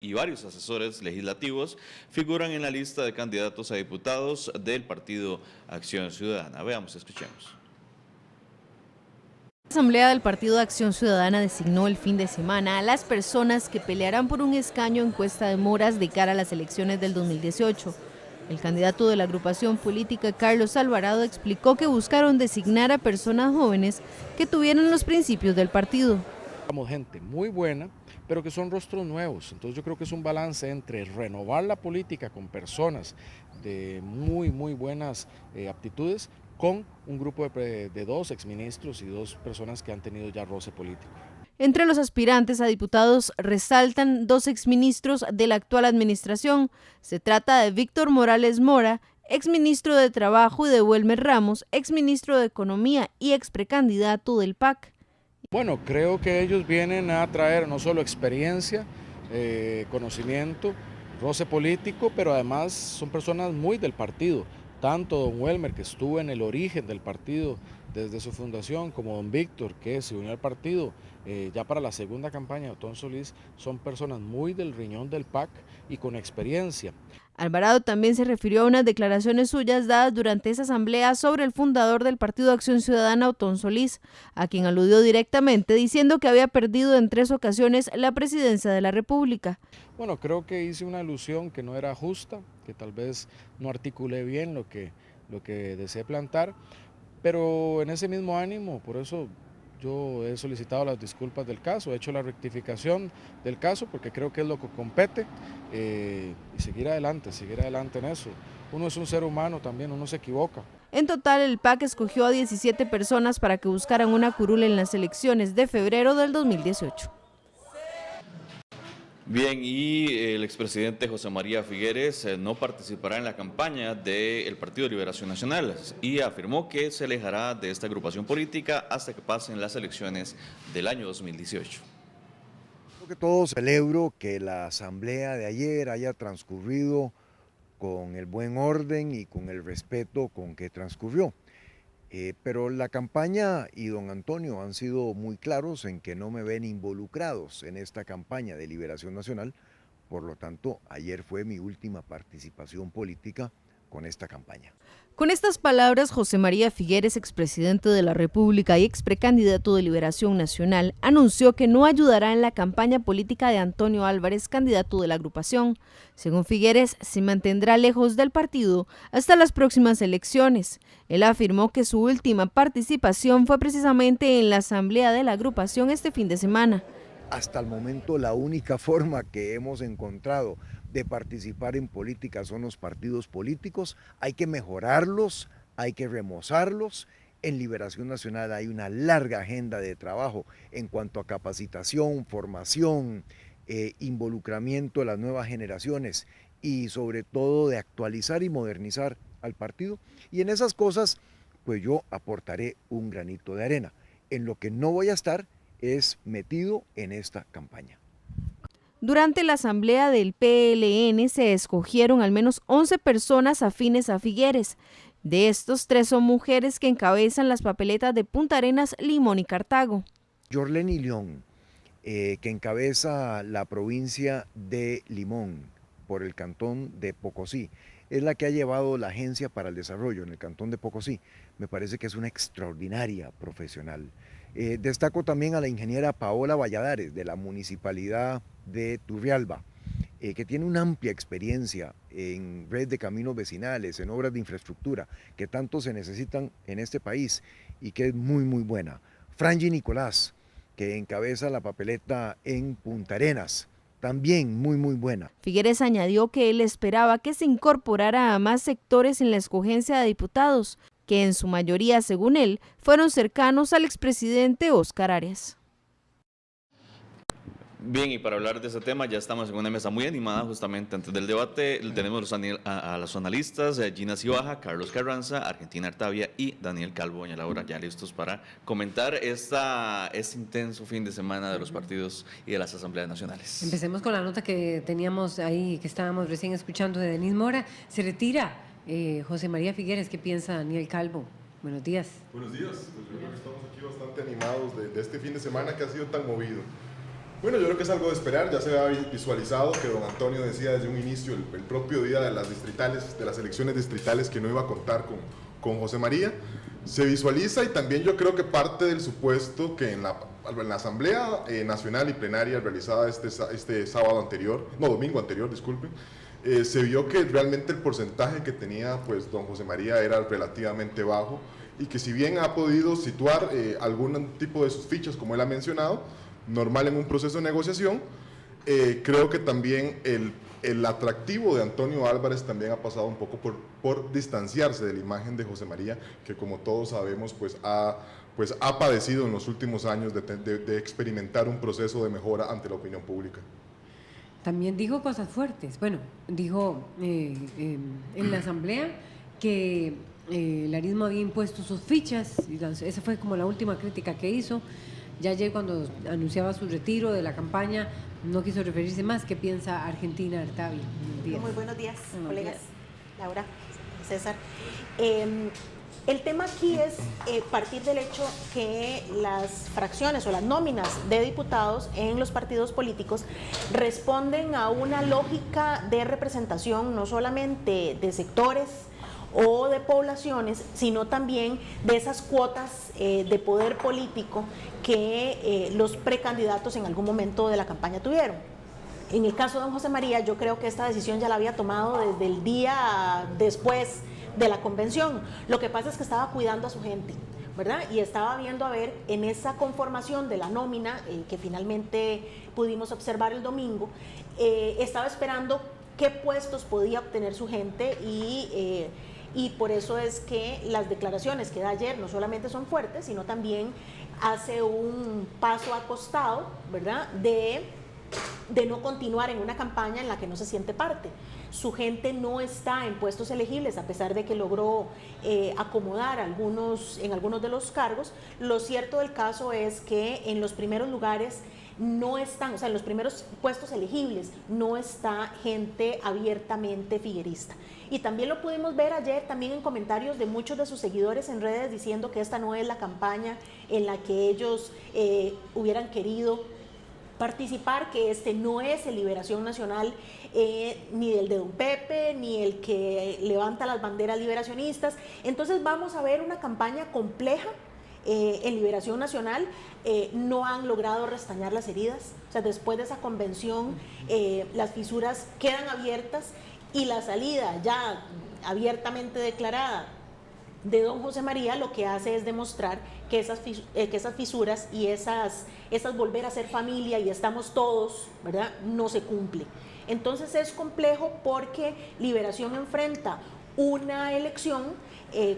y varios asesores legislativos figuran en la lista de candidatos a diputados del Partido Acción Ciudadana. Veamos, escuchemos. La Asamblea del Partido de Acción Ciudadana designó el fin de semana a las personas que pelearán por un escaño en Cuesta de Moras de cara a las elecciones del 2018. El candidato de la agrupación política, Carlos Alvarado, explicó que buscaron designar a personas jóvenes que tuvieran los principios del partido. Somos gente muy buena, pero que son rostros nuevos, entonces yo creo que es un balance entre renovar la política con personas de muy buenas aptitudes, con un grupo de dos exministros y dos personas que han tenido ya roce político. Entre los aspirantes a diputados resaltan dos exministros de la actual administración. Se trata de Víctor Morales Mora, exministro de Trabajo, y de Welmer Ramos, exministro de Economía y exprecandidato del PAC. Bueno, creo que ellos vienen a traer no solo experiencia, conocimiento, roce político, pero además son personas muy del partido. Tanto don Welmer, que estuvo en el origen del partido desde su fundación, como don Víctor, que se unió al partido ya para la segunda campaña de Otón Solís, son personas muy del riñón del PAC y con experiencia. Alvarado también se refirió a unas declaraciones suyas dadas durante esa asamblea sobre el fundador del Partido Acción Ciudadana, Otón Solís, a quien aludió directamente diciendo que había perdido en 3 ocasiones la presidencia de la República. Bueno, creo que hice una alusión que no era justa, que tal vez no articulé bien lo que deseé plantar, pero en ese mismo ánimo, por eso yo he solicitado las disculpas del caso, he hecho la rectificación del caso porque creo que es lo que compete y seguir adelante en eso. Uno es un ser humano también, uno se equivoca. En total, el PAC escogió a 17 personas para que buscaran una curul en las elecciones de febrero del 2018. Bien, y el expresidente José María Figueres no participará en la campaña del Partido de Liberación Nacional y afirmó que se alejará de esta agrupación política hasta que pasen las elecciones del año 2018. Creo que todo celebro que la asamblea de ayer haya transcurrido con el buen orden y con el respeto con que transcurrió. Pero la campaña y don Antonio han sido muy claros en que no me ven involucrados en esta campaña de Liberación Nacional, por lo tanto, ayer fue mi última participación política con esta campaña. Con estas palabras, José María Figueres, expresidente de la República y exprecandidato de Liberación Nacional, anunció que no ayudará en la campaña política de Antonio Álvarez, candidato de la agrupación. Según Figueres, se mantendrá lejos del partido hasta las próximas elecciones. Él afirmó que su última participación fue precisamente en la asamblea de la agrupación este fin de semana. Hasta el momento la única forma que hemos encontrado de participar en política son los partidos políticos. Hay que mejorarlos, hay que remozarlos. En Liberación Nacional hay una larga agenda de trabajo en cuanto a capacitación, formación, involucramiento de las nuevas generaciones y sobre todo de actualizar y modernizar al partido. Y en esas cosas, pues yo aportaré un granito de arena. En lo que no voy a estar es metido en esta campaña. Durante la asamblea del PLN se escogieron al menos 11 personas afines a Figueres. De estos, 3 son mujeres que encabezan las papeletas de Punta Arenas, Limón y Cartago. Yorleni León, que encabeza la provincia de Limón por el cantón de Pocosí, es la que ha llevado la Agencia para el Desarrollo en el cantón de Pocosí. Me parece que es una extraordinaria profesional. Destaco también a la ingeniera Paola Valladares de la Municipalidad de Turrialba, que tiene una amplia experiencia en red de caminos vecinales, en obras de infraestructura, que tanto se necesitan en este país y que es muy buena. Frangi Nicolás, que encabeza la papeleta en Punta Arenas, también muy buena. Figueres añadió que él esperaba que se incorporara a más sectores en la escogencia de diputados, que en su mayoría, según él, fueron cercanos al expresidente Óscar Arias. Bien, y para hablar de ese tema ya estamos en una mesa muy animada justamente antes del debate. Tenemos a los analistas Gina Cibaja, Carlos Carranza, Argentina Artavia y Daniel Calvo. Doña Laura, ya listos para comentar este intenso fin de semana de los partidos y de las asambleas nacionales. Empecemos con la nota que teníamos ahí, que estábamos recién escuchando de Denis Mora. Se retira José María Figueres. ¿Qué piensa Daniel Calvo? Buenos días. Buenos días. Pues yo creo que estamos aquí bastante animados de este fin de semana que ha sido tan movido. Bueno, yo creo que es algo de esperar. Ya se había visualizado que don Antonio decía desde un inicio, el propio día de las distritales, de las elecciones distritales, que no iba a contar con José María. Se visualiza, y también yo creo que parte del supuesto que en la Asamblea Nacional y Plenaria realizada este domingo anterior, disculpen, se vio que realmente el porcentaje que tenía pues don José María era relativamente bajo, y que si bien ha podido situar algún tipo de sus fichas, como él ha mencionado, normal en un proceso de negociación, creo que también el atractivo de Antonio Álvarez también ha pasado un poco por distanciarse de la imagen de José María, que como todos sabemos pues ha padecido en los últimos años de experimentar un proceso de mejora ante la opinión pública. También dijo cosas fuertes. Bueno, dijo en la asamblea que Larismo había impuesto sus fichas, y esa fue como la última crítica que hizo. Ya ayer, cuando anunciaba su retiro de la campaña, no quiso referirse más. ¿Qué piensa Argentina Artavia? Muy buenos días, colegas. Días. Laura, César. El tema aquí es partir del hecho que las fracciones o las nóminas de diputados en los partidos políticos responden a una lógica de representación no solamente de sectores o de poblaciones, sino también de esas cuotas de poder político que los precandidatos en algún momento de la campaña tuvieron. En el caso de don José María, yo creo que esta decisión ya la había tomado desde el día después de la convención. Lo que pasa es que estaba cuidando a su gente, ¿verdad? Y estaba viendo a ver en esa conformación de la nómina que finalmente pudimos observar el domingo, estaba esperando qué puestos podía obtener su gente, y por eso es que las declaraciones que da ayer no solamente son fuertes, sino también hace un paso al costado, ¿verdad?, de no continuar en una campaña en la que no se siente parte. Su gente no está en puestos elegibles, a pesar de que logró acomodar en algunos de los cargos. Lo cierto del caso es que en los primeros lugares no están, o sea, en los primeros puestos elegibles no está gente abiertamente figuerista. Y también lo pudimos ver ayer también en comentarios de muchos de sus seguidores en redes diciendo que esta no es la campaña en la que ellos hubieran querido participar, que este no es el Liberación Nacional, ni el de don Pepe, ni el que levanta las banderas liberacionistas. Entonces vamos a ver una campaña compleja. En Liberación Nacional no han logrado restañar las heridas, o sea, después de esa convención las fisuras quedan abiertas, y la salida ya abiertamente declarada de don José María lo que hace es demostrar que esas fisuras y esas volver a ser familia y estamos todos, ¿verdad?, no se cumple. Entonces es complejo porque Liberación enfrenta una elección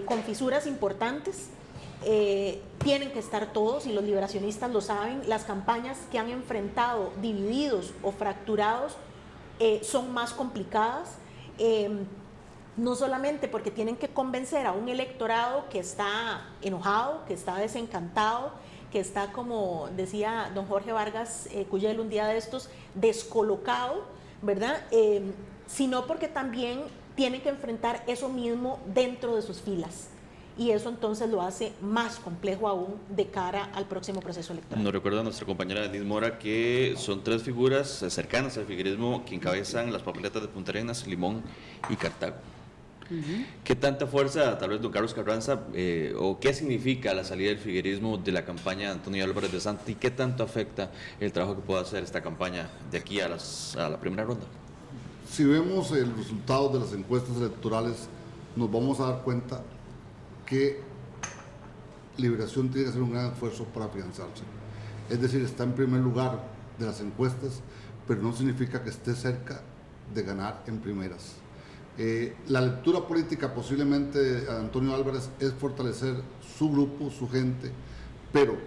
con fisuras importantes. Tienen que estar todos, y los liberacionistas lo saben. Las campañas que han enfrentado divididos o fracturados son más complicadas, no solamente porque tienen que convencer a un electorado que está enojado, que está desencantado, que está, como decía don Jorge Vargas Cuyel un día de estos, descolocado, ¿verdad?, sino porque también tienen que enfrentar eso mismo dentro de sus filas. Y eso entonces lo hace más complejo aún de cara al próximo proceso electoral. Nos recuerda nuestra compañera Denise Mora que son tres figuras cercanas al figuerismo que encabezan las papeletas de Punta Arenas, Limón y Cartago. ¿Qué tanta fuerza, tal vez don Carlos Carranza, o qué significa la salida del figuerismo de la campaña de Antonio Álvarez de Santa, y qué tanto afecta el trabajo que pueda hacer esta campaña de aquí a la primera ronda? Si vemos el resultado de las encuestas electorales, nos vamos a dar cuenta que Liberación tiene que hacer un gran esfuerzo para afianzarse. Es decir, está en primer lugar de las encuestas, pero no significa que esté cerca de ganar en primeras. La lectura política posiblemente de Antonio Álvarez es fortalecer su grupo, su gente, pero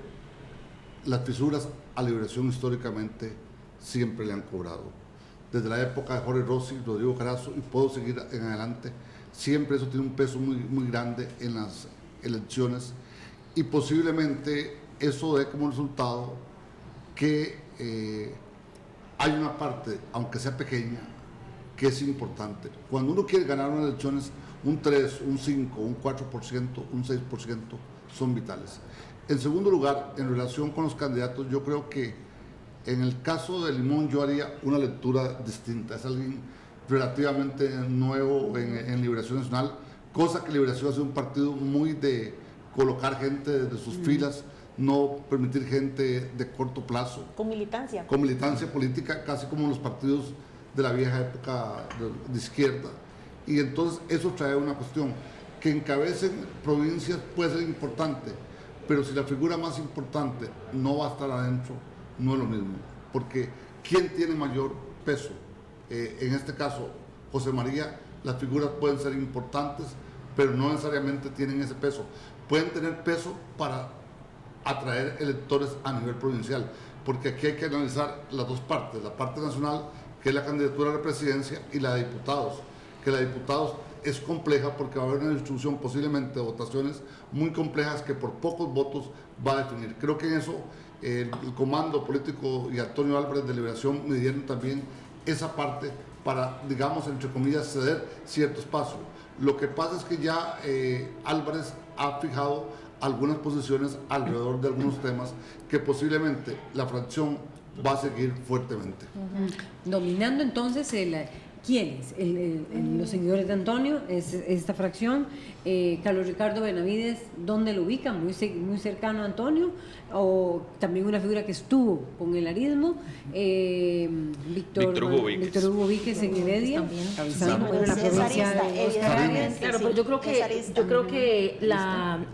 las fisuras a Liberación históricamente siempre le han cobrado. Desde la época de Jorge Rossi, Rodrigo Carazo, y puedo seguir en adelante, siempre eso tiene un peso muy, muy grande en las elecciones, y posiblemente eso dé como resultado que hay una parte, aunque sea pequeña, que es importante. Cuando uno quiere ganar unas elecciones, un 3, un 5, un 4%, un 6% son vitales. En segundo lugar, en relación con los candidatos, yo creo que En el caso de Limón yo haría una lectura distinta. Es alguien relativamente nuevo en Liberación Nacional, cosa que Liberación ha sido un partido muy de colocar gente de sus filas, no permitir gente de corto plazo. Con militancia. Con militancia política, casi como los partidos de la vieja época de izquierda. Y entonces eso trae una cuestión. Que encabecen provincias puede ser importante, pero si la figura más importante no va a estar adentro, no es lo mismo. Porque ¿quién tiene mayor peso? En este caso, José María, las figuras pueden ser importantes, pero no necesariamente tienen ese peso. Pueden tener peso para atraer electores a nivel provincial, porque aquí hay que analizar las dos partes, la parte nacional, que es la candidatura a la presidencia, y la de diputados, que la de diputados es compleja porque va a haber una distribución posiblemente de votaciones muy complejas que por pocos votos va a definir. Creo que en eso el comando político y Antonio Álvarez de Liberación me dieron también esa parte para, digamos, entre comillas, ceder cierto espacio. Lo que pasa es que ya Álvarez ha fijado algunas posiciones alrededor de algunos temas que posiblemente la fracción va a seguir fuertemente. Dominando entonces ¿quiénes? Los seguidores de Antonio, esta fracción. Carlos Ricardo Benavides, ¿dónde lo ubican? Muy cercano a Antonio, o también una figura que estuvo con el arismo. Víctor Hugo Víquez en Heredia, cabezando por la provincia de Oscar Arias. Claro, pero yo creo que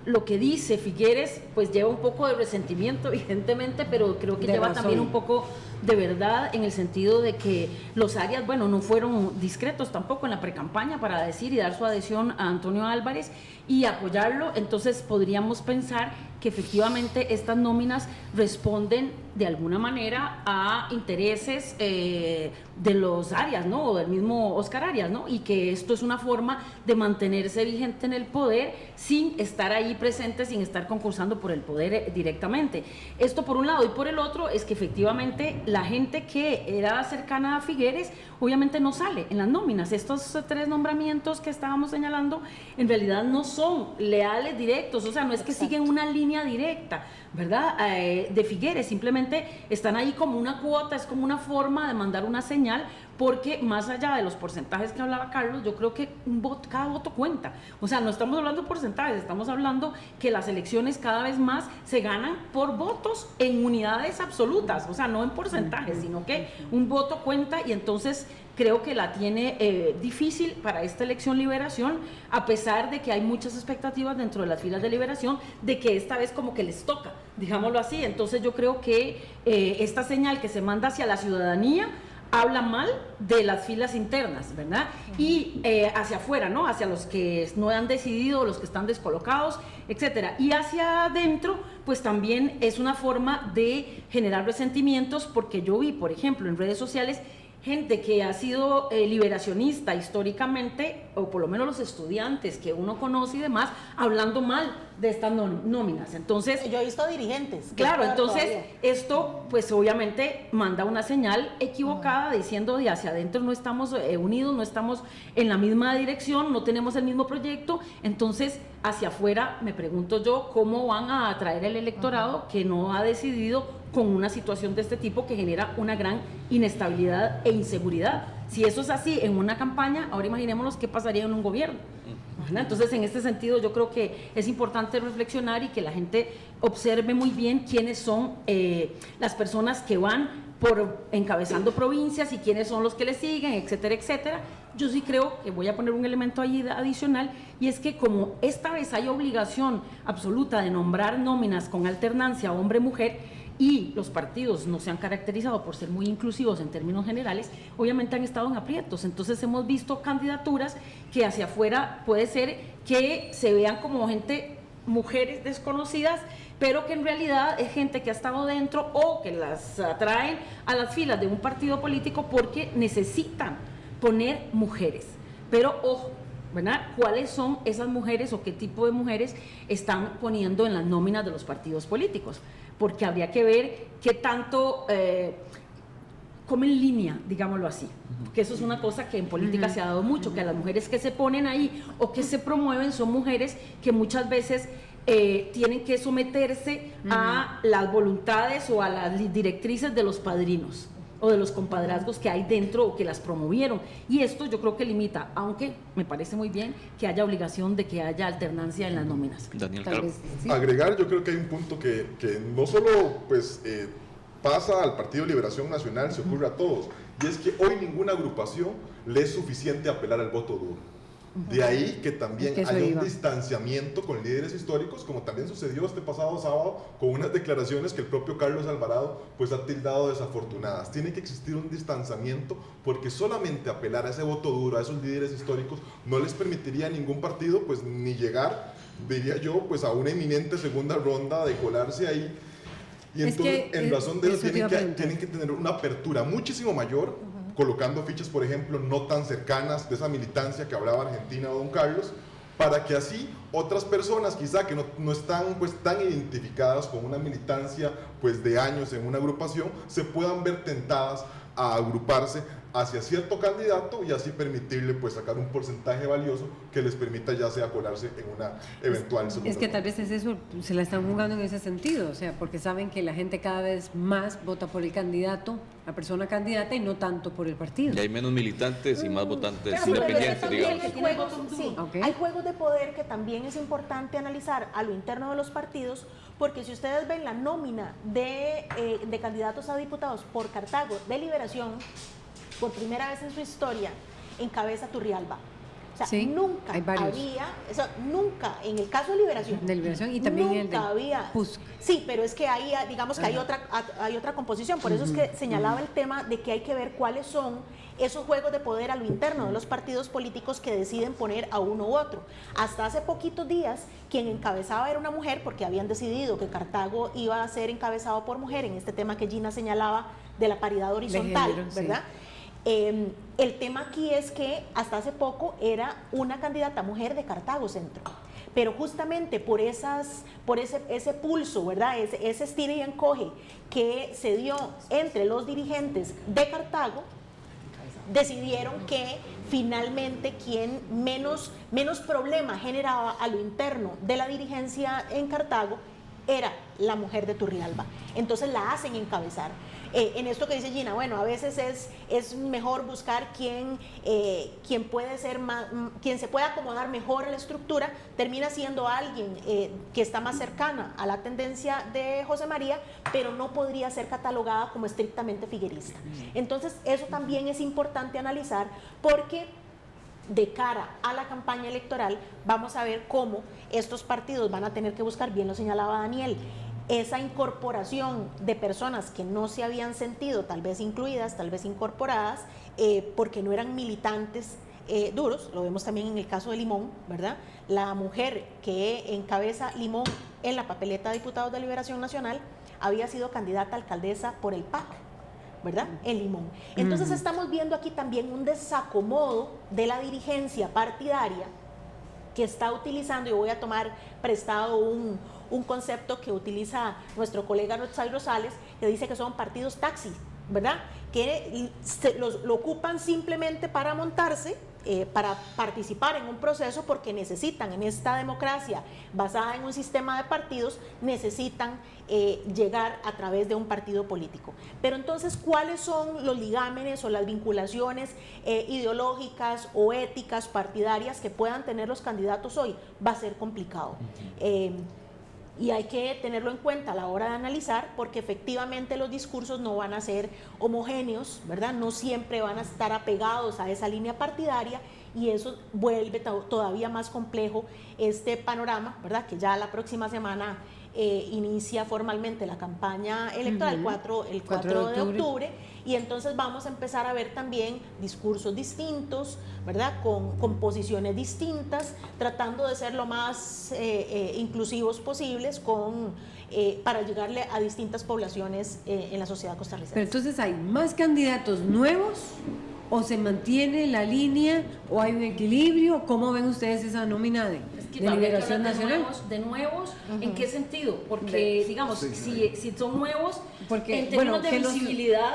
lo que dice Figueres pues lleva un poco de resentimiento, evidentemente, pero creo que lleva también un poco de verdad, en el sentido de que los Arias, bueno, no fueron discretos tampoco en la precampaña para decir y dar su adhesión a Antonio Álvarez y apoyarlo. Entonces podríamos pensar que efectivamente estas nóminas responden de alguna manera a intereses de los Arias, ¿no? O del mismo Oscar Arias, ¿no? Y que esto es una forma de mantenerse vigente en el poder sin estar ahí presente, sin estar concursando por el poder directamente. Esto por un lado, y por el otro es que efectivamente la gente que era cercana a Figueres obviamente no sale en las nóminas. Estos 3 nombramientos que estábamos señalando en realidad no son leales directos, o sea, no es que siguen una línea directa, ¿verdad? De Figueres, simplemente están ahí como una cuota, es como una forma de mandar una señal, porque más allá de los porcentajes que hablaba Carlos, yo creo que cada voto cuenta. O sea, no estamos hablando de porcentajes, estamos hablando que las elecciones cada vez más se ganan por votos en unidades absolutas, o sea, no en porcentajes, sino que un voto cuenta, y entonces creo que la tiene difícil para esta elección Liberación, a pesar de que hay muchas expectativas dentro de las filas de Liberación de que esta vez como que les toca, digámoslo así. Entonces yo creo que esta señal que se manda hacia la ciudadanía habla mal de las filas internas, ¿verdad? Y hacia afuera, ¿no? Hacia los que no han decidido, los que están descolocados, etcétera. Y hacia adentro, pues también es una forma de generar resentimientos, porque yo vi, por ejemplo, en redes sociales, gente que ha sido liberacionista históricamente, o por lo menos los estudiantes que uno conoce y demás, hablando mal de estas nóminas. Entonces, yo he visto dirigentes. Claro, entonces esto pues obviamente manda una señal equivocada diciendo de hacia adentro no estamos unidos, no estamos en la misma dirección, no tenemos el mismo proyecto. Entonces hacia afuera me pregunto yo cómo van a atraer el electorado que no ha decidido con una situación de este tipo que genera una gran inestabilidad e inseguridad. Si eso es así en una campaña, ahora imaginémonos qué pasaría en un gobierno. Entonces, en este sentido, yo creo que es importante reflexionar y que la gente observe muy bien quiénes son las personas que van encabezando provincias y quiénes son los que le siguen, etcétera, etcétera. Yo sí creo que voy a poner un elemento ahí adicional, y es que como esta vez hay obligación absoluta de nombrar nóminas con alternancia hombre-mujer, y los partidos no se han caracterizado por ser muy inclusivos en términos generales, obviamente han estado en aprietos. Entonces hemos visto candidaturas que hacia afuera puede ser que se vean como mujeres desconocidas, pero que en realidad es gente que ha estado dentro o que las atraen a las filas de un partido político porque necesitan poner mujeres. Pero ojo, ¿verdad? ¿Cuáles son esas mujeres o qué tipo de mujeres están poniendo en las nóminas de los partidos políticos? Porque habría que ver qué tanto come en línea, digámoslo así, que eso es una cosa que en política se ha dado mucho, que las mujeres que se ponen ahí o que se promueven son mujeres que muchas veces tienen que someterse a las voluntades o a las directrices de los padrinos o de los compadrazgos que hay dentro o que las promovieron. Y esto yo creo que limita, aunque me parece muy bien que haya obligación de que haya alternancia en las nóminas. Daniel Calvo. Sí. Agregar, yo creo que hay un punto que no solo pues, pasa al Partido de Liberación Nacional, se ocurre a todos, y es que hoy ninguna agrupación le es suficiente apelar al voto duro. De ahí que también hay un distanciamiento con líderes históricos, como también sucedió este pasado sábado con unas declaraciones que el propio Carlos Alvarado pues ha tildado desafortunadas. Tiene que existir un distanciamiento porque solamente apelar a ese voto duro, a esos líderes históricos, no les permitiría a ningún partido pues ni llegar, diría yo, pues a una inminente segunda ronda de colarse ahí. Y entonces, en razón de eso, tienen que tener una apertura muchísimo mayor, colocando fichas, por ejemplo, no tan cercanas de esa militancia que hablaba Argentina o don Carlos, para que así otras personas quizá que no están pues tan identificadas con una militancia pues de años en una agrupación, se puedan ver tentadas a agruparse hacia cierto candidato y así permitirle pues sacar un porcentaje valioso que les permita ya sea colarse en una eventual segunda. Es que tal vez es eso, se la están jugando en ese sentido, o sea, porque saben que la gente cada vez más vota por el candidato, la persona candidata, y no tanto por el partido. Y hay menos militantes y más votantes Pero independientes, digamos. Hay juegos de poder que también es importante analizar a lo interno de los partidos, porque si ustedes ven la nómina de candidatos a diputados por Cartago de Liberación, por primera vez en su historia, encabeza Turrialba. O sea, Sí, nunca hay varios. había, o sea, nunca, en el caso de Liberación, Y también el de nunca había. PUSC. Sí, pero es que ahí, digamos que hay otra composición, por eso es que señalaba el tema de que hay que ver cuáles son esos juegos de poder a lo interno de los partidos políticos que deciden poner a uno u otro. Hasta hace poquitos días, quien encabezaba era una mujer, porque habían decidido que Cartago iba a ser encabezado por mujer, en este tema que Gina señalaba de la paridad horizontal, género, ¿verdad? Sí. El tema aquí es que hasta hace poco era una candidata mujer de Cartago Centro, pero justamente por ese pulso, ¿verdad? Ese estira y encoge que se dio entre los dirigentes de Cartago, decidieron que finalmente quien menos problema generaba a lo interno de la dirigencia en Cartago era la mujer de Turrialba. Entonces la hacen encabezar. En esto que dice Gina, bueno, a veces es mejor buscar quien puede ser más, quien se pueda acomodar mejor a la estructura, termina siendo alguien que está más cercana a la tendencia de José María, pero no podría ser catalogada como estrictamente figuerista. Entonces, eso también es importante analizar, porque de cara a la campaña electoral vamos a ver cómo estos partidos van a tener que buscar, bien lo señalaba Daniel, esa incorporación de personas que no se habían sentido tal vez incluidas, tal vez incorporadas, porque no eran militantes duros. Lo vemos también en el caso de Limón, ¿verdad? La mujer que encabeza Limón en la papeleta de diputados de Liberación Nacional había sido candidata a alcaldesa por el PAC, ¿verdad? En Limón. Entonces estamos viendo aquí también un desacomodo de la dirigencia partidaria que está utilizando, y voy a tomar prestado un concepto que utiliza nuestro colega Rotzay Rosales, que dice que son partidos taxi, ¿verdad? Que lo ocupan simplemente para montarse, para participar en un proceso, porque necesitan, en esta democracia basada en un sistema de partidos, necesitan llegar a través de un partido político. Pero entonces, ¿cuáles son los ligámenes o las vinculaciones ideológicas o éticas partidarias que puedan tener los candidatos hoy? Va a ser complicado. Y hay que tenerlo en cuenta a la hora de analizar, porque efectivamente los discursos no van a ser homogéneos, ¿verdad? No siempre van a estar apegados a esa línea partidaria, y eso vuelve todavía más complejo este panorama, ¿verdad? Que ya la próxima semana inicia formalmente la campaña electoral, el 4 de octubre, y entonces vamos a empezar a ver también discursos distintos, ¿verdad? Con posiciones distintas, tratando de ser lo más inclusivos posibles para llegarle a distintas poblaciones en la sociedad costarricense. Pero entonces, ¿hay más candidatos nuevos o se mantiene la línea o hay un equilibrio? ¿Cómo ven ustedes esa nómina de Liberación Nacional? De nuevos, ¿en qué sentido? Porque, digamos, si son nuevos, en términos de visibilidad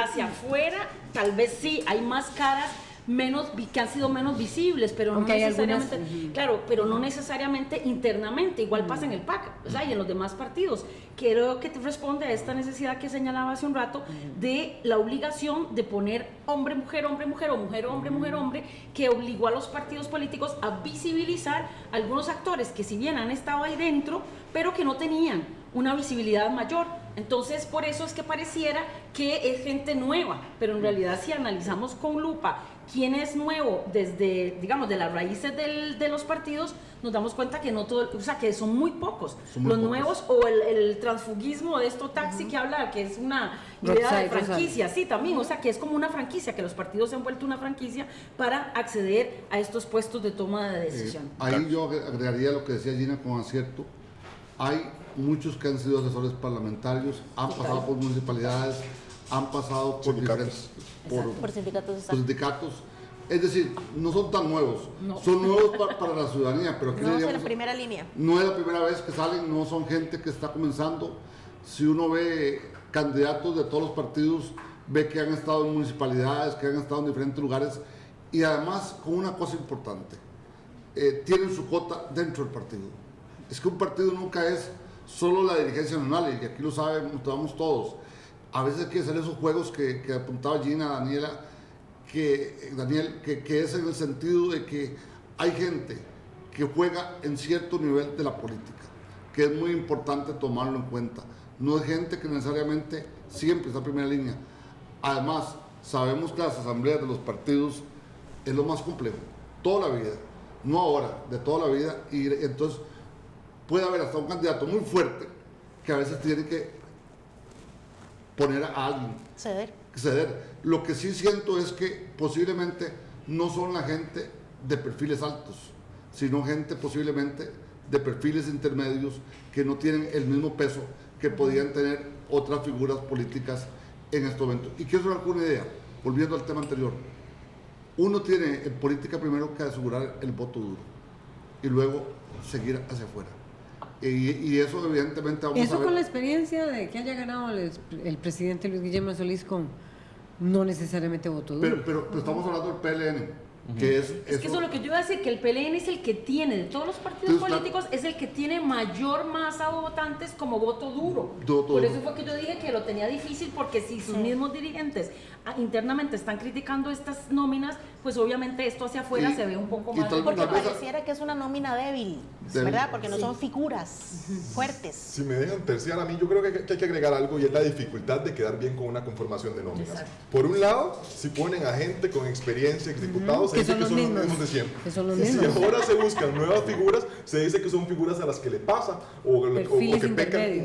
hacia afuera, tal vez sí, hay más caras, que han sido menos visibles, pero no necesariamente, claro, pero no necesariamente internamente, igual pasa en el PAC, o sea, y en los demás partidos. Creo que responde a esta necesidad que señalaba hace un rato de la obligación de poner hombre, mujer, hombre, mujer, o mujer, hombre, mujer, hombre, que obligó a los partidos políticos a visibilizar algunos actores que si bien han estado ahí dentro, pero que no tenían una visibilidad mayor. Entonces, por eso es que pareciera que es gente nueva, pero en realidad si analizamos con lupa quién es nuevo desde, digamos, de las raíces de los partidos, nos damos cuenta que no todo, o sea, que son muy pocos. Los nuevos, o el transfugismo de esto taxi que habla, que es una idea de franquicia, sí, también, o sea, que es como una franquicia, que los partidos se han vuelto una franquicia para acceder a estos puestos de toma de decisión. Ahí yo agregaría lo que decía Gina con acierto. Hay muchos que han sido asesores parlamentarios, han pasado por municipalidades, han pasado por diferentes por sindicatos. Es decir, no son tan nuevos, son nuevos para la ciudadanía, pero aquí no es la primera línea. No es la primera vez que salen, no son gente que está comenzando. Si uno ve candidatos de todos los partidos, ve que han estado en municipalidades, que han estado en diferentes lugares, y además con una cosa importante, tienen su cuota dentro del partido. Es que un partido nunca es solo la dirigencia nacional, y aquí lo sabemos todos. A veces hay que hacer esos juegos que apuntaba Gina, Daniel, que es en el sentido de que hay gente que juega en cierto nivel de la política, que es muy importante tomarlo en cuenta. No es gente que necesariamente siempre está en primera línea. Además, sabemos que las asambleas de los partidos es lo más complejo, toda la vida, no ahora, de toda la vida, y entonces puede haber hasta un candidato muy fuerte que a veces tiene que poner a alguien. Ceder. Lo que sí siento es que posiblemente no son la gente de perfiles altos, sino gente posiblemente de perfiles intermedios que no tienen el mismo peso que podían tener otras figuras políticas en este momento. Y quiero dar una idea, volviendo al tema anterior. Uno tiene en política primero que asegurar el voto duro y luego seguir hacia afuera. Y eso evidentemente vamos a ver. Eso con la experiencia de que haya ganado el presidente Luis Guillermo Solís con no necesariamente voto duro. Pero estamos hablando del PLN. Que es que eso es lo que yo iba a decir, que el PLN es el que tiene, de todos los partidos políticos, es el que tiene mayor masa de votantes como voto duro. Por eso fue que yo dije que lo tenía difícil, porque si sus mismos dirigentes internamente están criticando estas nóminas, pues obviamente esto hacia afuera se ve un poco más. Porque pareciera que es una nómina débil, ¿verdad? Porque no son figuras fuertes. Si me dejan terciar a mí, yo creo que hay que agregar algo, y es la dificultad de quedar bien con una conformación de nóminas. Exacto. Por un lado, si ponen a gente con experiencia, exdiputados, se dice que son los mismos de siempre. Si ahora se buscan nuevas figuras, se dice que son figuras a las que le pasa o que pecan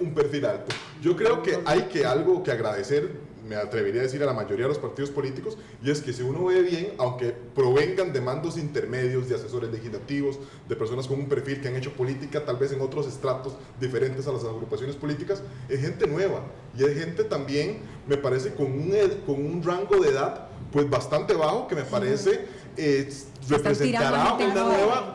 un perfil alto. Yo creo que hay algo que agradecer, me atrevería a decir, a la mayoría de los partidos políticos, y es que si uno ve bien, aunque provengan de mandos intermedios, de asesores legislativos, de personas con un perfil que han hecho política tal vez en otros estratos diferentes a las agrupaciones políticas, es gente nueva, y es gente también, me parece, con un rango de edad pues bastante bajo, que me parece representará una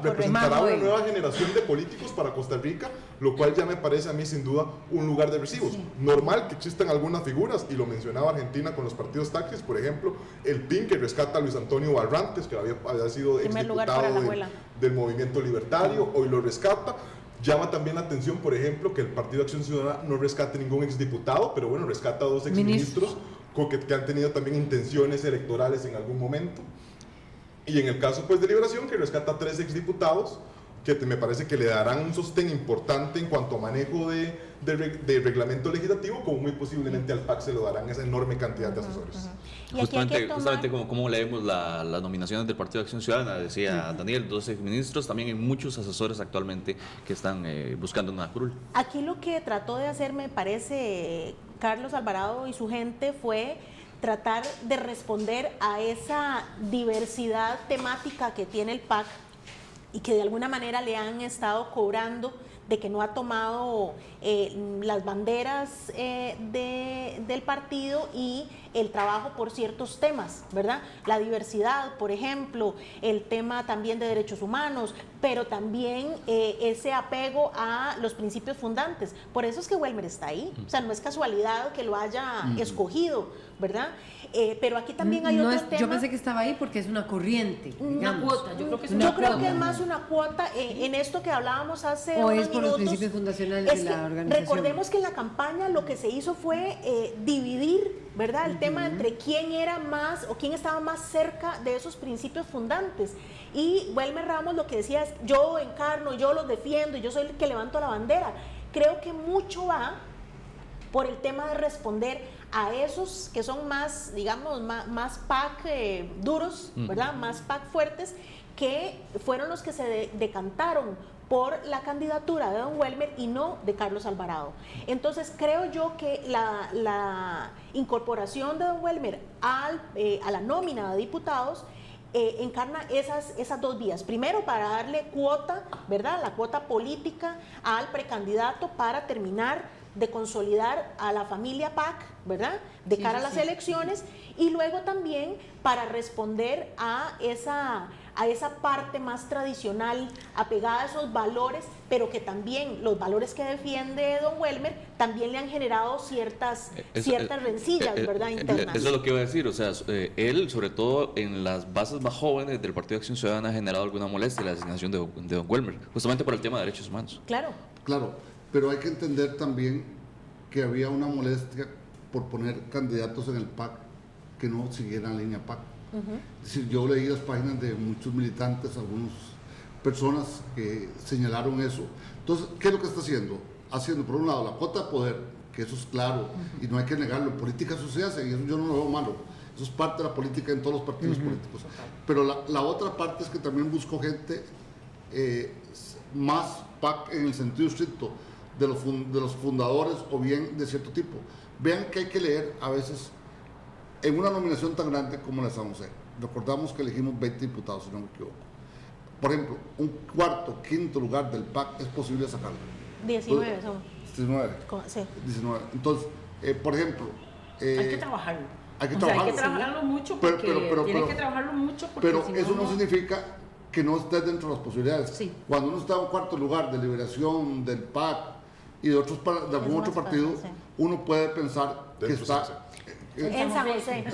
nueva generación de políticos para Costa Rica, lo cual ya me parece a mí sin duda un lugar de recibos. Normal que existan algunas figuras, y lo mencionaba Argentina con los partidos taxis, por ejemplo, el PIN, que rescata a Luis Antonio Barrantes, que había sido exdiputado del Movimiento Libertario, hoy lo rescata. Llama también la atención, por ejemplo, que el Partido Acción Ciudadana no rescate ningún exdiputado, pero bueno, rescata a 2 exministros que han tenido también intenciones electorales en algún momento. Y en el caso pues de Liberación, que rescata a 3 exdiputados, que me parece que le darán un sostén importante en cuanto a manejo de reglamento legislativo, como muy posiblemente al PAC se lo darán esa enorme cantidad de asesores. Justamente como leemos las nominaciones del Partido de Acción Ciudadana, decía Daniel, 2 exministros, también hay muchos asesores actualmente que están buscando una curul. Aquí lo que trató de hacer, me parece, Carlos Alvarado y su gente, fue tratar de responder a esa diversidad temática que tiene el PAC y que de alguna manera le han estado cobrando, de que no ha tomado las banderas del partido, y el trabajo por ciertos temas, ¿verdad? La diversidad, por ejemplo, el tema también de derechos humanos, pero también ese apego a los principios fundantes. Por eso es que Welmer está ahí, o sea, no es casualidad que lo haya escogido, ¿verdad? Pero aquí también hay otro tema. Yo pensé que estaba ahí porque es una corriente, una cuota. Yo creo que es yo creo que es más una cuota en esto que hablábamos hace unos minutos. O es por los principios fundacionales de la organización. Recordemos que en la campaña lo que se hizo fue dividir, ¿verdad? El tema entre quién era más o quién estaba más cerca de esos principios fundantes. Y Welmer Ramos lo que decía es: yo encarno, yo los defiendo, yo soy el que levanto la bandera. Creo que mucho va por el tema de responder a esos que son más, digamos, más PAC duros, ¿verdad? Más PAC fuertes, que fueron los que se decantaron por la candidatura de don Welmer y no de Carlos Alvarado. Entonces creo yo que la incorporación de don Welmer a la nómina de diputados encarna esas dos vías. Primero, para darle cuota, ¿verdad? La cuota política al precandidato para terminar de consolidar a la familia PAC, ¿verdad? De cara a las elecciones, y luego también para responder a esa parte más tradicional, apegada a esos valores, pero que también los valores que defiende don Welmer también le han generado ciertas rencillas, ¿verdad? Internas. Eso es lo que iba a decir, o sea, él, sobre todo en las bases más jóvenes del Partido de Acción Ciudadana, ha generado alguna molestia la designación de don Welmer, justamente por el tema de derechos humanos. Claro. Pero hay que entender también que había una molestia por poner candidatos en el PAC que no siguieran la línea PAC. Es decir, yo leí las páginas de muchos militantes, algunas personas que señalaron eso. Entonces, ¿qué es lo que está haciendo? Haciendo, por un lado, la cuota de poder, que eso es claro, y no hay que negarlo. En política eso se hace, y eso yo no lo veo malo. Eso es parte de la política en todos los partidos políticos. Pero la otra parte es que también buscó gente más PAC en el sentido estricto de los fundadores o bien de cierto tipo. Vean que hay que leer a veces en una nominación tan grande como la de San José. Recordamos que elegimos 20 diputados, si no me equivoco. Por ejemplo, un cuarto, quinto lugar del PAC es posible sacarlo. 19 son. 19. Sí. 19. Entonces, por ejemplo... hay que trabajarlo. Hay que trabajarlo mucho porque tienen que trabajarlo mucho. Pero si eso no significa que no estés dentro de las posibilidades. Sí. Cuando uno está en cuarto lugar de Liberación, del PAC y de algún otro partido, uno puede pensar que está... En San José.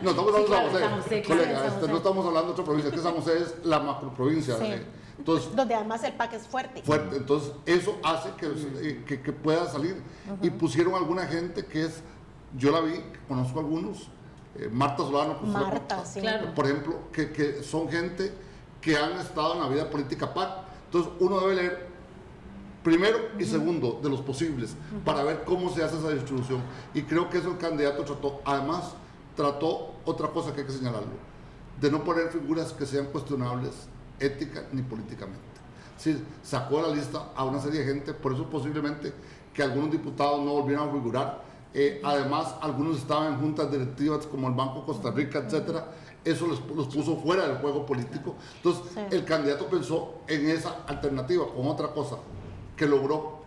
No, estamos hablando de San José. Colega, no estamos hablando de otra provincia, es que San José es la macroprovincia. Sí. Entonces, donde además el PAC es fuerte. Entonces, eso hace que pueda salir. Y pusieron alguna gente que es, yo la vi, conozco algunos, Marta Solano, sí. Claro. Por ejemplo, que son gente que han estado en la vida política PAC. Entonces, uno debe leer primero y segundo de los posibles para ver cómo se hace esa distribución, y creo que eso el candidato trató. Además, trató otra cosa que hay que señalarlo, de no poner figuras que sean cuestionables ética ni políticamente. Sí, sacó de la lista a una serie de gente, por eso posiblemente que algunos diputados no volvieran a figurar. Además, algunos estaban en juntas directivas como el Banco Costa Rica, etcétera. Eso los puso fuera del juego político. Entonces, el candidato pensó en esa alternativa con otra cosa que logró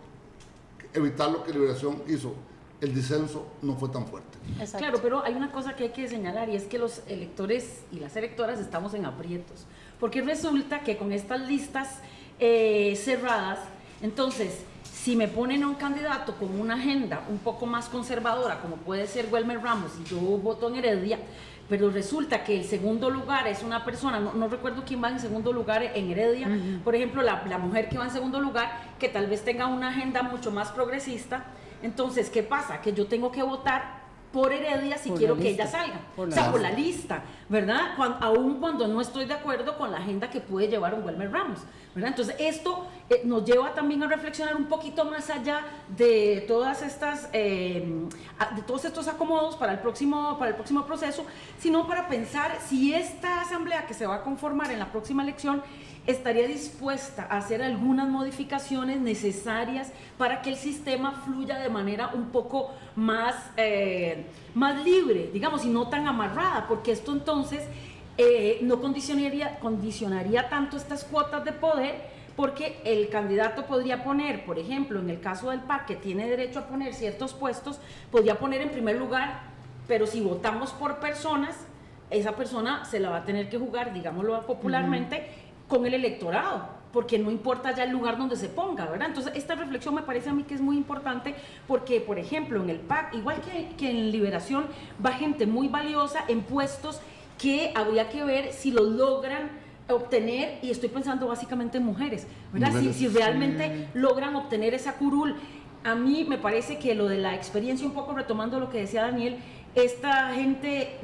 evitar lo que Liberación hizo. El disenso no fue tan fuerte. Exacto. Claro, pero hay una cosa que hay que señalar, y es que los electores y las electoras estamos en aprietos, porque resulta que con estas listas cerradas, entonces, si me ponen a un candidato con una agenda un poco más conservadora, como puede ser Welmer Ramos, y yo voto en Heredia, pero resulta que el segundo lugar es una persona, no recuerdo quién va en segundo lugar en Heredia, por ejemplo, la mujer que va en segundo lugar, que tal vez tenga una agenda mucho más progresista. Entonces, ¿qué pasa? Que yo tengo que votar por Heredia si quiero que ella salga, por la lista, ¿verdad? Aún cuando no estoy de acuerdo con la agenda que puede llevar un Welmer Ramos, ¿verdad? Entonces, esto nos lleva también a reflexionar un poquito más allá de todas estas, de todos estos acomodos para el próximo proceso, sino para pensar si esta asamblea que se va a conformar en la próxima elección estaría dispuesta a hacer algunas modificaciones necesarias para que el sistema fluya de manera un poco más libre, digamos, y no tan amarrada, porque esto entonces no condicionaría tanto estas cuotas de poder, porque el candidato podría poner, por ejemplo, en el caso del PAC, que tiene derecho a poner ciertos puestos, podría poner en primer lugar pero si votamos por personas, esa persona se la va a tener que jugar, digámoslo popularmente, con el electorado, porque no importa ya el lugar donde se ponga, ¿verdad? Entonces, esta reflexión me parece a mí que es muy importante porque, por ejemplo, en el PAC, igual que en Liberación, va gente muy valiosa en puestos que habría que ver si los logran obtener, y estoy pensando básicamente en mujeres, ¿verdad? Si realmente logran obtener esa curul. A mí me parece que lo de la experiencia, un poco retomando lo que decía Daniel, esta gente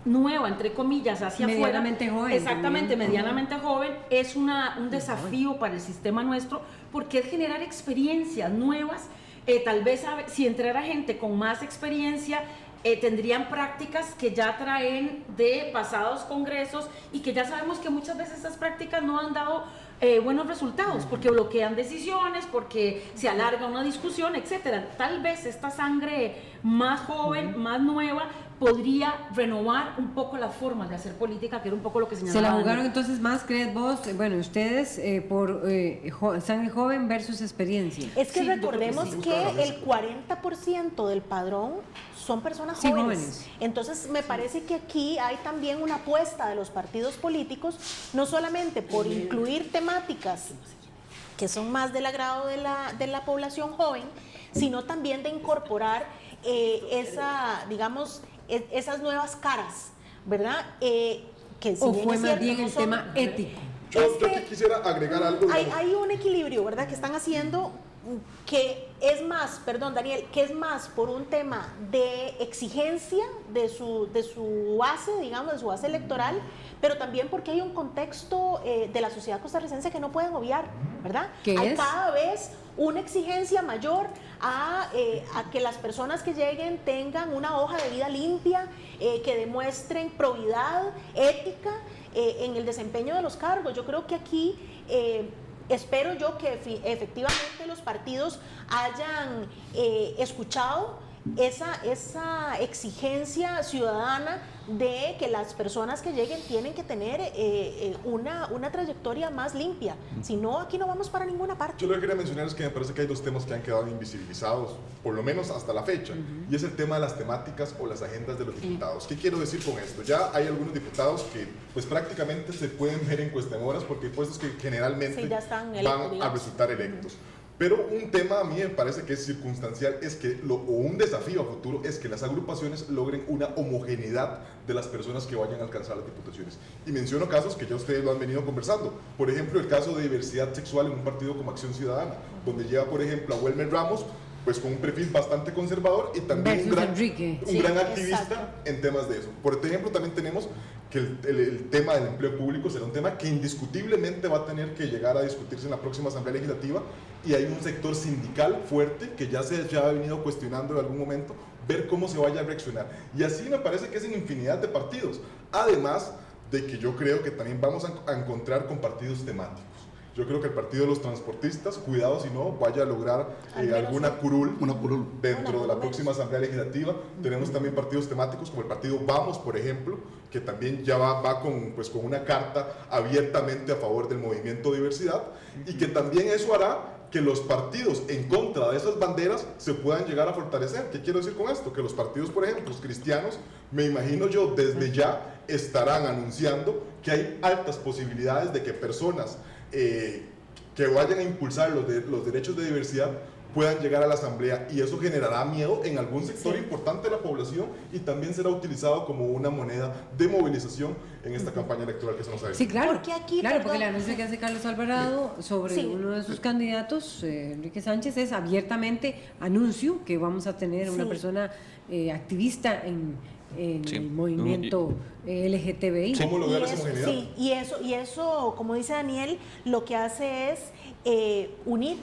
nueva, entre comillas, hacia afuera, medianamente joven, exactamente, también. medianamente joven, es un desafío para el sistema nuestro, porque es generar experiencias nuevas. Tal vez si entrara gente con más experiencia, tendrían prácticas que ya traen de pasados congresos y que ya sabemos que muchas veces esas prácticas no han dado buenos resultados, porque bloquean decisiones, porque se alarga una discusión, etcétera. Tal vez esta sangre más joven, más nueva, podría renovar un poco las formas de hacer política, que era un poco lo que señalaba. Se la jugaron Daniel. entonces más, ¿crees vos? Bueno, ustedes por sangre joven versus experiencia. Es que Sí, recordemos yo que el 40% del padrón son personas Sí, jóvenes. jóvenes. Entonces, me parece que aquí hay también una apuesta de los partidos políticos, no solamente por incluir temáticas que son más del agrado de la población joven, sino también de incorporar esas nuevas caras, ¿verdad? Que si ¿O bien fue es más cierto, bien no el son- tema ético? Yo Es que que quisiera agregar algo. hay un equilibrio, ¿verdad? Que están haciendo que es más, perdón Daniel, que es más por un tema de exigencia de su base, digamos, de su base electoral, pero también porque hay un contexto de la sociedad costarricense que no pueden obviar, ¿verdad? ¿Qué Hay es? cada vez una exigencia mayor a que las personas que lleguen tengan una hoja de vida limpia, que demuestren probidad, ética en el desempeño de los cargos. Yo creo que aquí espero yo que efectivamente los partidos hayan escuchado esa exigencia ciudadana de que las personas que lleguen tienen que tener una trayectoria más limpia. Si no, aquí no vamos para ninguna parte. Yo lo que quería mencionar es que me parece que hay dos temas que han quedado invisibilizados, por lo menos hasta la fecha, y es el tema de las temáticas o las agendas de los diputados. ¿Qué quiero decir con esto? Ya hay algunos diputados que pues prácticamente se pueden ver en cuestemoras porque hay puestos que generalmente Sí, ya están van electos, a digamos. resultar electos. Pero un tema a mí me parece que es circunstancial, es que o un desafío a futuro es que las agrupaciones logren una homogeneidad de las personas que vayan a alcanzar las diputaciones. Y menciono casos que ya ustedes lo han venido conversando. Por ejemplo, el caso de diversidad sexual en un partido como Acción Ciudadana, donde lleva, por ejemplo, a Welmer Ramos, pues con un perfil bastante conservador y también un Versus gran, Enrique. un Sí, gran activista exacto. en temas de eso. Por ejemplo, también tenemos que el tema del empleo público será un tema que indiscutiblemente va a tener que llegar a discutirse en la próxima Asamblea Legislativa, y hay un sector sindical fuerte que ya ha venido cuestionando en algún momento ver cómo se vaya a reaccionar. Y así me parece que es en infinidad de partidos. Además de que yo creo que también vamos a encontrar con partidos temáticos. Yo creo que el partido de los transportistas, cuidado si no vaya a lograr Al menos alguna curul dentro de la menos. próxima Asamblea Legislativa. Tenemos también partidos temáticos como el partido Vamos, por ejemplo, que también ya va con una carta abiertamente a favor del movimiento diversidad, y que también eso hará que los partidos en contra de esas banderas se puedan llegar a fortalecer. ¿Qué quiero decir con esto? Que los partidos, por ejemplo, los cristianos, me imagino yo, desde ya estarán anunciando que hay altas posibilidades de que personas que vayan a impulsar los derechos de diversidad puedan llegar a la asamblea, y eso generará miedo en algún sector importante de la población, y también será utilizado como una moneda de movilización en esta campaña electoral que se nos ha hecho. Sí, claro. Porque aquí, claro, perdón. porque el anuncio que hace Carlos Alvarado sobre Sí. uno de sus candidatos, Enrique Sánchez, es abiertamente anuncio que vamos a tener una Sí. persona activista en Sí. el movimiento LGTBI. ¿Cómo lograr esa eso, homogeneidad? sí, y eso, como dice Daniel, lo que hace es unir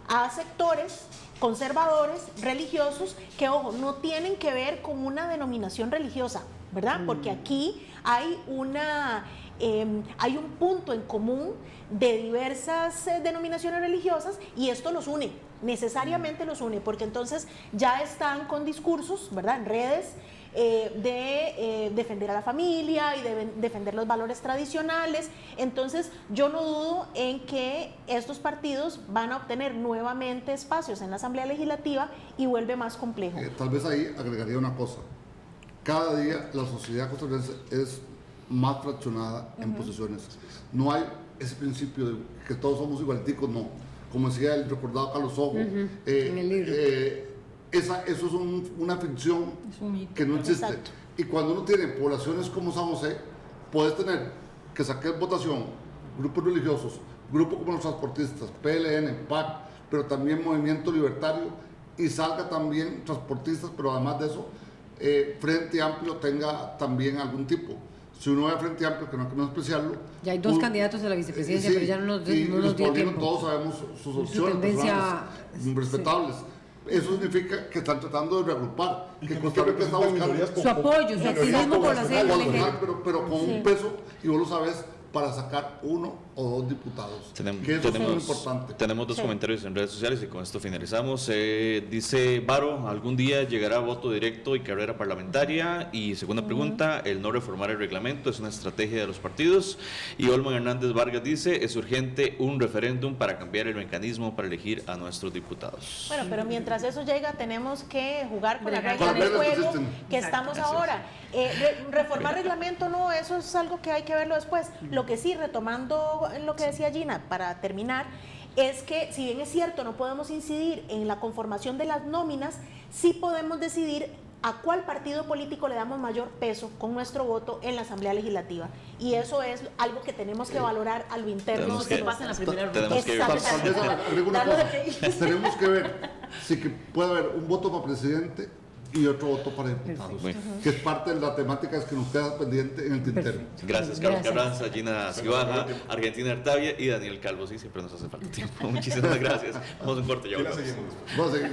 a sectores conservadores, religiosos, que, ojo, no tienen que ver con una denominación religiosa, ¿verdad? Porque aquí hay un punto en común de diversas denominaciones religiosas, y esto los une, necesariamente los une, porque entonces ya están con discursos, ¿verdad?, en redes, de defender a la familia y de defender los valores tradicionales. Entonces yo no dudo en que estos partidos van a obtener nuevamente espacios en la Asamblea Legislativa, y vuelve más complejo. Tal vez ahí agregaría una cosa. cada día la sociedad costarricense es más fraccionada en posiciones. No hay ese principio de que todos somos igualiticos, no. Como decía el recordado Carlos Ojo, en el libro. Eso es una ficción que no existe. Exacto. Y cuando uno tiene poblaciones como San José, puedes tener que sacar votación grupos religiosos, grupos como los transportistas, PLN, PAC, pero también Movimiento Libertario, y salga también transportistas, pero además de eso, Frente Amplio tenga también algún tipo. Si uno ve a Frente Amplio, que no hay que menospreciarlo. Ya hay dos candidatos a la vicepresidencia, sí, pero ya no nos los dio tiempo. todos sabemos sus opciones tendencia, personales, respetables. Eso significa que están tratando de reagrupar, que Costa Rica está buscando su apoyo, su activismo por la CNLG. pero con un peso, y vos lo sabes, para sacar 1 o 2 diputados. Que eso es muy importante. Tenemos dos comentarios en redes sociales y con esto finalizamos. Dice Varo, algún día llegará voto directo y carrera parlamentaria. Y segunda pregunta, el no reformar el reglamento es una estrategia de los partidos. Y Olman Hernández Vargas dice, es urgente un referéndum para cambiar el mecanismo para elegir a nuestros diputados. Bueno, pero mientras eso llega, tenemos que jugar con las reglas Con las del reglas juego que estamos ahora. Reformar reglamento, no, eso es algo que hay que verlo después. Lo que sí, retomando lo que decía Gina, para terminar, es que si bien es cierto, no podemos incidir en la conformación de las nóminas, sí podemos decidir a cuál partido político le damos mayor peso con nuestro voto en la Asamblea Legislativa. Y eso es algo que tenemos que valorar a lo interno. Tenemos que tenemos que ver si que puede haber un voto para presidente y otro voto para diputados, que es parte de la temática que nos queda pendiente en el tintero. Gracias, Carlos Carranza, Gina Cibaja, Argentina Artavia y Daniel Calvo. Sí, siempre nos hace falta tiempo. Muchísimas gracias. Vamos a un corte ya. Vamos a seguir.